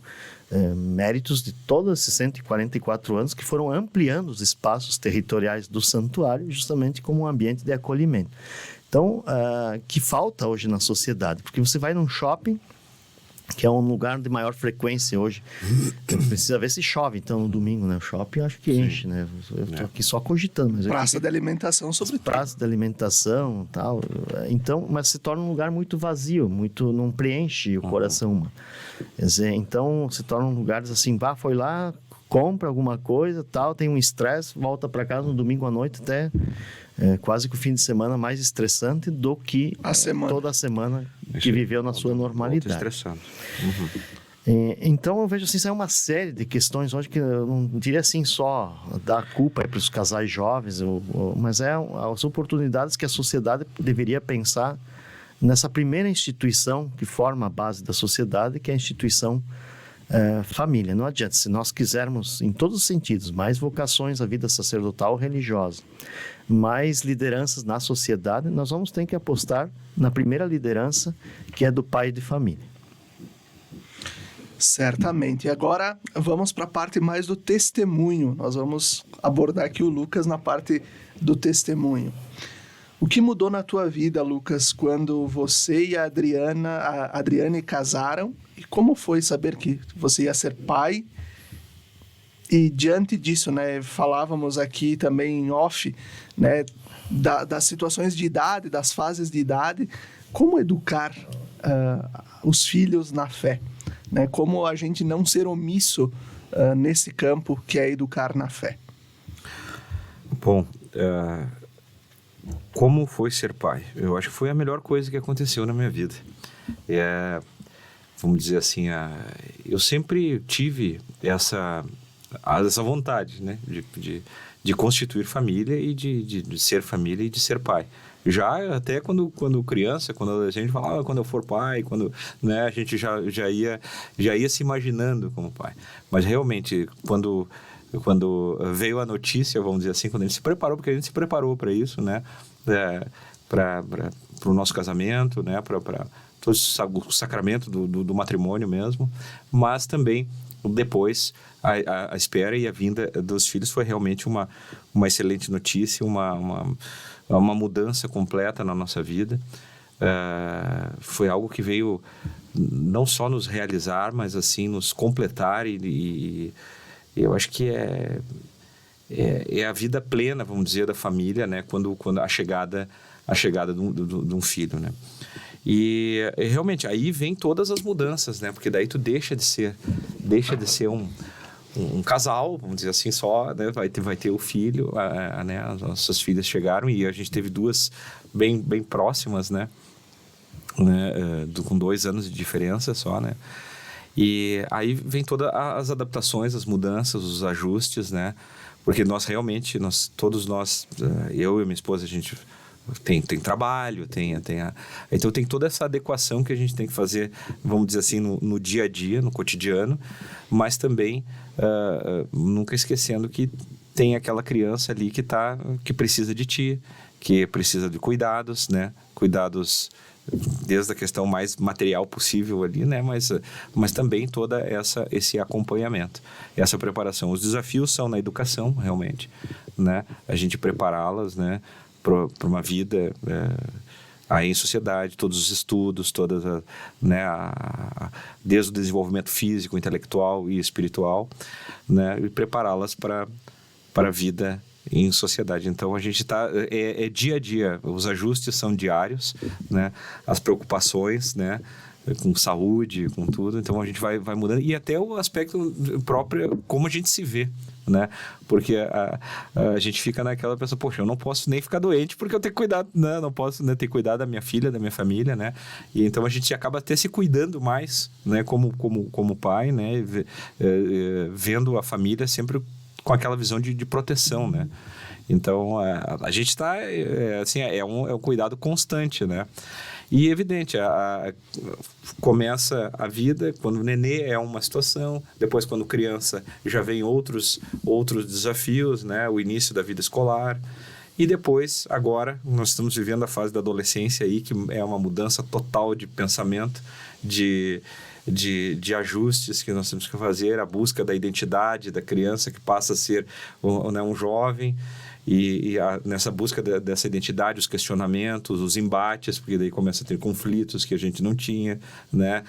méritos de todos esses 144 anos que foram ampliando os espaços territoriais do santuário, justamente como um ambiente de acolhimento. Então, que falta hoje na sociedade, porque você vai num shopping, que é um lugar de maior frequência hoje, precisa ver se chove, então, no domingo, né? O shopping acho que enche, né? Eu estou aqui só cogitando. Mas praça de alimentação, sobretudo. Praça de alimentação, tal. Então, mas se torna um lugar muito vazio, não preenche o coração humano. Quer dizer, então, se tornam lugares assim, foi lá, compra alguma coisa, tal, tem um estresse, volta para casa no domingo à noite, até quase que o fim de semana mais estressante do que toda a semana que viveu na sua normalidade. Estressante. Então eu vejo assim, isso é uma série de questões hoje que eu não diria assim só dar culpa para os casais jovens, mas as oportunidades que a sociedade deveria pensar nessa primeira instituição que forma a base da sociedade, que é a instituição família. Não adianta, se nós quisermos, em todos os sentidos, mais vocações à vida sacerdotal ou religiosa, mais lideranças na sociedade, nós vamos ter que apostar na primeira liderança, que é do pai de família. Certamente. E agora vamos para a parte mais do testemunho. Nós vamos abordar aqui o Lucas na parte do testemunho. O que mudou na tua vida, Lucas, quando você e a Adriane casaram? E como foi saber que você ia ser pai? E diante disso, né, falávamos aqui também em off, né, das situações de idade, das fases de idade, como educar os filhos na fé, né? Como a gente não ser omisso nesse campo que é educar na fé. Bom, como foi ser pai? Eu acho que foi a melhor coisa que aconteceu na minha vida. Vamos dizer assim, eu sempre tive essa vontade, né, de constituir família e de ser família e de ser pai. Já até quando criança, quando a gente falava, quando eu for pai, né, a gente já ia se imaginando como pai. Mas realmente, quando veio a notícia, vamos dizer assim, quando ele se preparou, porque a gente se preparou para isso, né? para o nosso casamento, né? Para todo o sacramento do matrimônio mesmo, mas também depois a espera e a vinda dos filhos foi realmente uma excelente notícia, uma mudança completa na nossa vida. Foi algo que veio não só nos realizar, mas assim nos completar e eu acho que é a vida plena, vamos dizer, da família, né? Quando a chegada de um filho, né? E realmente aí vem todas as mudanças, né? Porque daí tu deixa de ser um casal, vamos dizer assim, só, né? Vai ter o filho, né? As nossas filhas chegaram e a gente teve duas bem próximas, né? Com 2 anos de diferença só, né? E aí vem todas as adaptações, as mudanças, os ajustes, né? Porque todos nós, eu e minha esposa, a gente tem trabalho, então tem toda essa adequação que a gente tem que fazer, vamos dizer assim, no dia a dia, no cotidiano, mas também nunca esquecendo que tem aquela criança ali que precisa de ti, que precisa de cuidados, né? Cuidados desde a questão mais material possível ali, né? Mas também toda esse acompanhamento, essa preparação. Os desafios são na educação, realmente, né? A gente prepará-las, né? Para uma vida aí em sociedade, todos os estudos, né? Desde o desenvolvimento físico, intelectual e espiritual, né? E prepará-las para a vida em sociedade. Então a gente é dia a dia, os ajustes são diários, né? As preocupações, né? Com saúde, com tudo, então a gente vai mudando, e até o aspecto próprio, como a gente se vê, né? Porque a gente fica naquela pessoa, poxa, eu não posso nem ficar doente porque eu tenho que cuidar, né? Não posso, né, ter cuidado da minha filha, da minha família, né? E então a gente acaba até se cuidando mais, né? Como pai, né? Vendo a família sempre com aquela visão de proteção, né? Então, a gente está, assim, é um cuidado constante, né? E, evidente, começa a vida, quando o nenê é uma situação, depois, quando criança, já vem outros desafios, né? O início da vida escolar. E depois, agora, nós estamos vivendo a fase da adolescência aí, que é uma mudança total de pensamento, de ajustes que nós temos que fazer, a busca da identidade da criança que passa a ser um jovem, nessa busca dessa identidade, os questionamentos, os embates, porque daí começa a ter conflitos que a gente não tinha, né?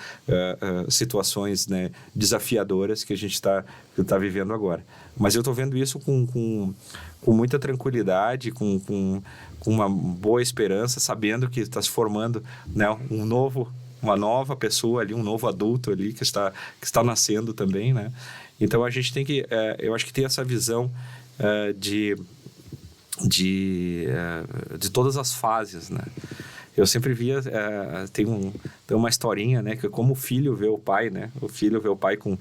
Situações, né, desafiadoras que a gente está vivendo agora. Mas eu estou vendo isso com muita tranquilidade, com uma boa esperança, sabendo que está se formando, né, uma nova pessoa ali, um novo adulto ali que está nascendo também, né? Então a gente tem que, eu acho que tem essa visão de todas as fases, né? Eu sempre via, tem uma historinha, né? Que como o filho vê o pai, né? O filho vê o pai com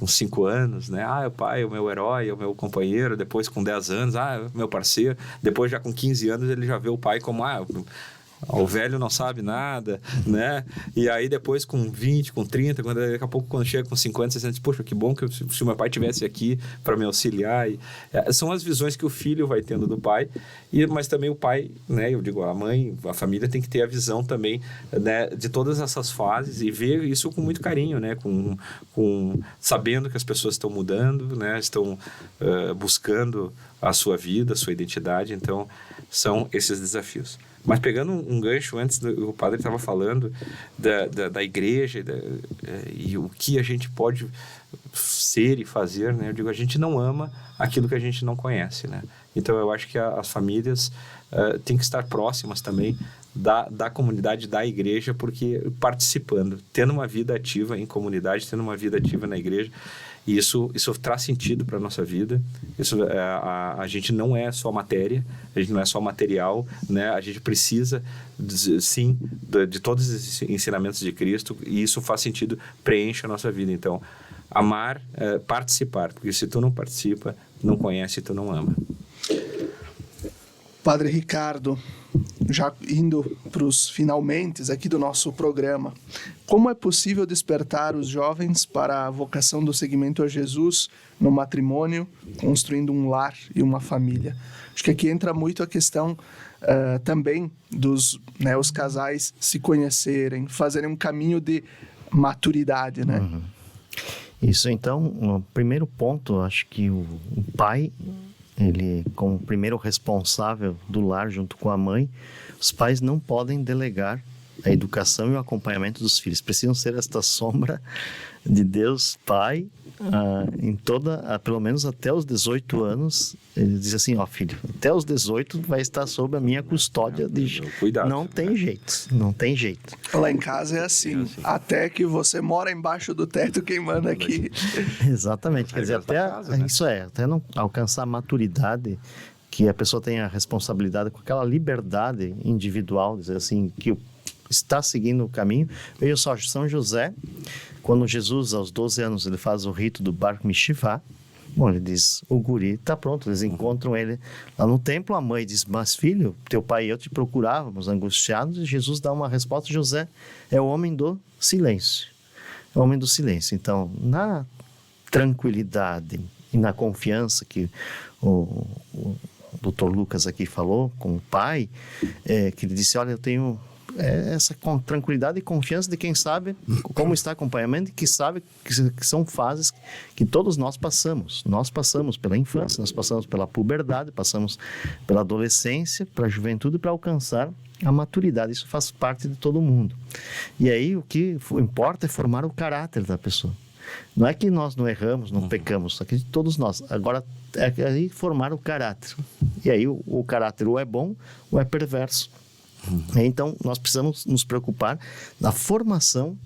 5 anos, né? O pai é o meu herói, é o meu companheiro. Depois com 10 anos, é o meu parceiro. Depois já com 15 anos ele já vê o pai como, o velho não sabe nada, né? E aí depois com 20, com 30, daqui a pouco quando chega com 50, 60, diz, poxa, que bom que se o meu pai estivesse aqui para me auxiliar. São as visões que o filho vai tendo do pai, mas também o pai, né? Eu digo, a mãe, a família tem que ter a visão também, né, de todas essas fases e ver isso com muito carinho, né? Sabendo que as pessoas estão mudando, né? Estão buscando a sua vida, a sua identidade. Então, são esses desafios. Mas pegando um gancho, antes o padre estava falando da igreja e o que a gente pode ser e fazer, né? Eu digo, a gente não ama aquilo que a gente não conhece, né? Então, eu acho que as famílias têm que estar próximas também da comunidade, da igreja, porque participando, tendo uma vida ativa em comunidade, tendo uma vida ativa na igreja, e isso traz sentido para a nossa vida. A gente não é só matéria, a gente não é só material, né? A gente precisa, sim, de todos os ensinamentos de Cristo, e isso faz sentido, preenche a nossa vida. Então, amar, participar, porque se tu não participa, não conhece, tu não ama. Padre Ricardo, já indo para os finalmentes aqui do nosso programa, como é possível despertar os jovens para a vocação do seguimento a Jesus no matrimônio, construindo um lar e uma família? Acho que aqui entra muito a questão também dos os casais se conhecerem, fazerem um caminho de maturidade, né? Uhum. Isso, então, o primeiro ponto, acho que o pai, ele, como primeiro responsável do lar junto com a mãe, os pais não podem delegar a educação e o acompanhamento dos filhos. Precisam ser esta sombra de Deus Pai, em toda, pelo menos até os 18 anos. Ele diz assim, filho, até os 18 vai estar sob a minha custódia. Cuidado. Não tem jeito, não tem jeito. Lá em casa é assim, até que você mora embaixo do teto, quem manda aqui. Exatamente, quer dizer, até casa, né? Isso até não alcançar a maturidade, que a pessoa tenha a responsabilidade com aquela liberdade individual, dizer assim, que está seguindo o caminho. Veja só, São José, quando Jesus, aos 12 anos, ele faz o rito do Bar Mitzvah, ele diz, o guri está pronto, eles encontram ele lá no templo, a mãe diz, mas filho, teu pai e eu te procurávamos, angustiados, e Jesus dá uma resposta, José é o homem do silêncio, é o homem do silêncio. Então, na tranquilidade e na confiança que o Dr. Lucas aqui falou com o pai, que ele disse, olha, eu tenho essa com tranquilidade e confiança de quem sabe como está acompanhamento e que sabe que são fases que todos nós passamos. Nós passamos pela infância, nós passamos pela puberdade, passamos pela adolescência, para a juventude, para alcançar a maturidade. Isso faz parte de todo mundo. E aí o que importa é formar o caráter da pessoa. Não é que nós não erramos, não pecamos, só que todos nós. Agora é aí formar o caráter. E aí o caráter ou é bom ou é perverso. Então, nós precisamos nos preocupar na formação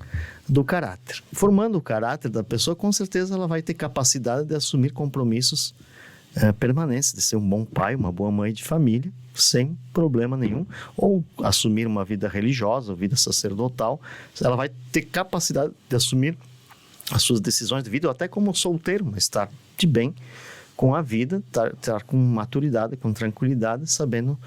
do caráter. Formando o caráter da pessoa, com certeza ela vai ter capacidade de assumir compromissos permanentes, de ser um bom pai, uma boa mãe de família, sem problema nenhum, ou assumir uma vida religiosa, vida sacerdotal. Ela vai ter capacidade de assumir as suas decisões de vida, ou até como solteiro, mas estar de bem com a vida, estar com maturidade, com tranquilidade, sabendo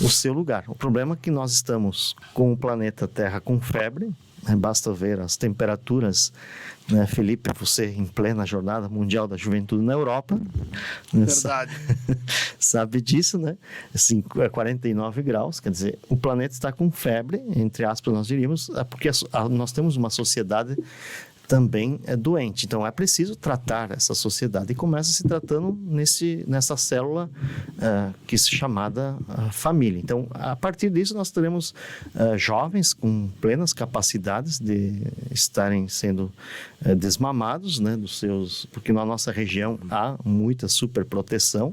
o seu lugar. O problema é que nós estamos com o planeta Terra com febre, basta ver as temperaturas, né, Felipe, você em plena jornada mundial da juventude na Europa, Verdade. sabe disso, né? Assim, 49 graus, quer dizer, o planeta está com febre, entre aspas nós diríamos, porque nós temos uma sociedade também doente. Então, é preciso tratar essa sociedade. E começa se tratando nessa célula que é chamada família. Então, a partir disso, nós teremos jovens com plenas capacidades de estarem sendo desmamados, né, porque na nossa região há muita superproteção,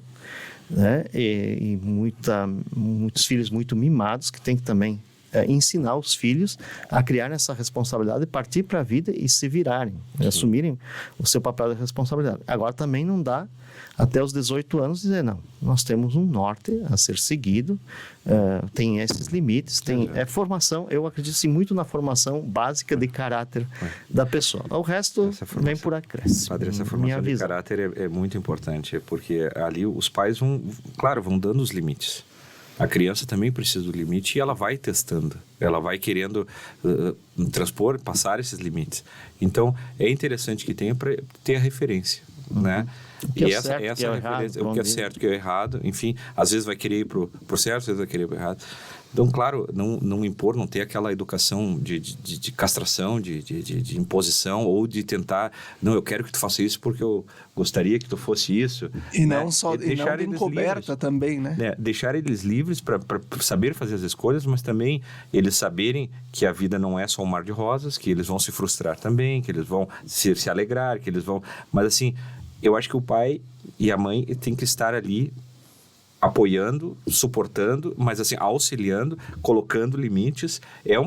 né, e muitos filhos muito mimados que tem que também ensinar os filhos a criar essa responsabilidade, partir para a vida e se virarem, assumirem o seu papel de responsabilidade. Agora também não dá até os 18 anos dizer, não, nós temos um norte a ser seguido, tem esses limites, tem formação. Eu acredito sim, muito na formação básica de caráter da pessoa. O resto vem por acréscimo. Padre, essa formação de caráter é muito importante, porque ali os pais vão dando os limites. A criança também precisa do limite e ela vai testando, ela vai querendo passar esses limites. Então, é interessante que tenha para ter a referência, né? E essa é a referência, o que é certo, o que é errado, enfim, às vezes vai querer ir pro certo, às vezes vai querer ir pro errado. Então, claro, não impor, não ter aquela educação de castração, de imposição, ou de tentar, não, eu quero que tu faça isso porque eu gostaria que tu fosse isso. E não só, e não de encoberta também, né? Deixar eles livres para saber fazer as escolhas, mas também eles saberem que a vida não é só um mar de rosas, que eles vão se frustrar também, que eles vão se alegrar, que eles vão... Mas assim, eu acho que o pai e a mãe têm que estar ali apoiando, suportando, mas assim, auxiliando, colocando limites. É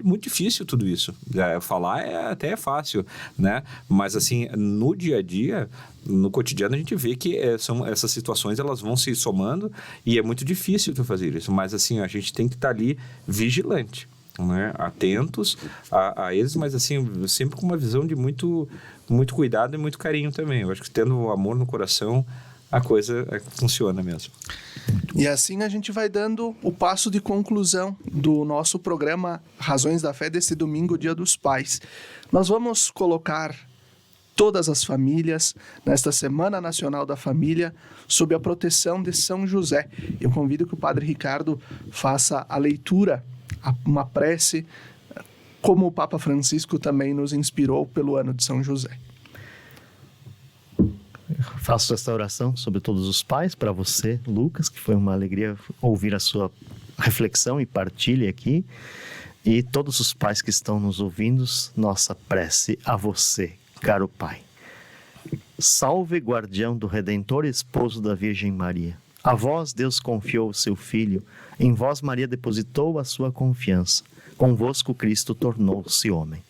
muito difícil tudo isso. Falar até é fácil, né? Mas assim, no dia a dia, no cotidiano, a gente vê que essas situações, elas vão se somando e é muito difícil tu fazer isso. Mas assim, a gente tem que estar ali vigilante, né? Atentos a eles, mas assim, sempre com uma visão de muito, muito cuidado e muito carinho também. Eu acho que tendo o amor no coração, a coisa funciona mesmo. E assim a gente vai dando o passo de conclusão do nosso programa Razões da Fé desse domingo, Dia dos Pais. Nós vamos colocar todas as famílias nesta Semana Nacional da Família sob a proteção de São José. Eu convido que o Padre Ricardo faça a leitura, uma prece, como o Papa Francisco também nos inspirou pelo ano de São José. Faço esta oração sobre todos os pais, para você, Lucas, que foi uma alegria ouvir a sua reflexão e partilha aqui. E todos os pais que estão nos ouvindo, nossa prece a você, caro Pai. Salve, guardião do Redentor, esposo da Virgem Maria. A vós Deus confiou o seu Filho, em vós Maria depositou a sua confiança. Convosco Cristo tornou-se homem.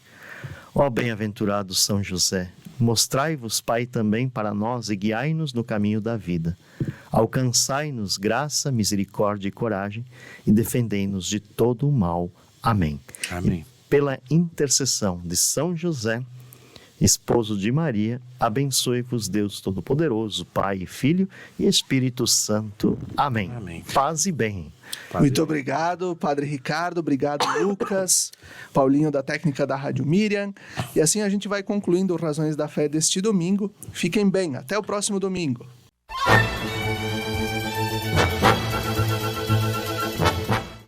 Ó bem-aventurado São José, mostrai-vos, Pai, também para nós e guiai-nos no caminho da vida. Alcançai-nos graça, misericórdia e coragem e defendei-nos de todo o mal. Amém. Amém. E pela intercessão de São José, esposo de Maria, abençoe-vos Deus Todo-Poderoso, Pai, Filho e Espírito Santo. Amém. Amém. Paz e bem. Muito obrigado, Padre Ricardo, obrigado, Lucas, Paulinho da técnica da Rádio Miriam. E assim a gente vai concluindo Razões da Fé deste domingo. Fiquem bem, até o próximo domingo.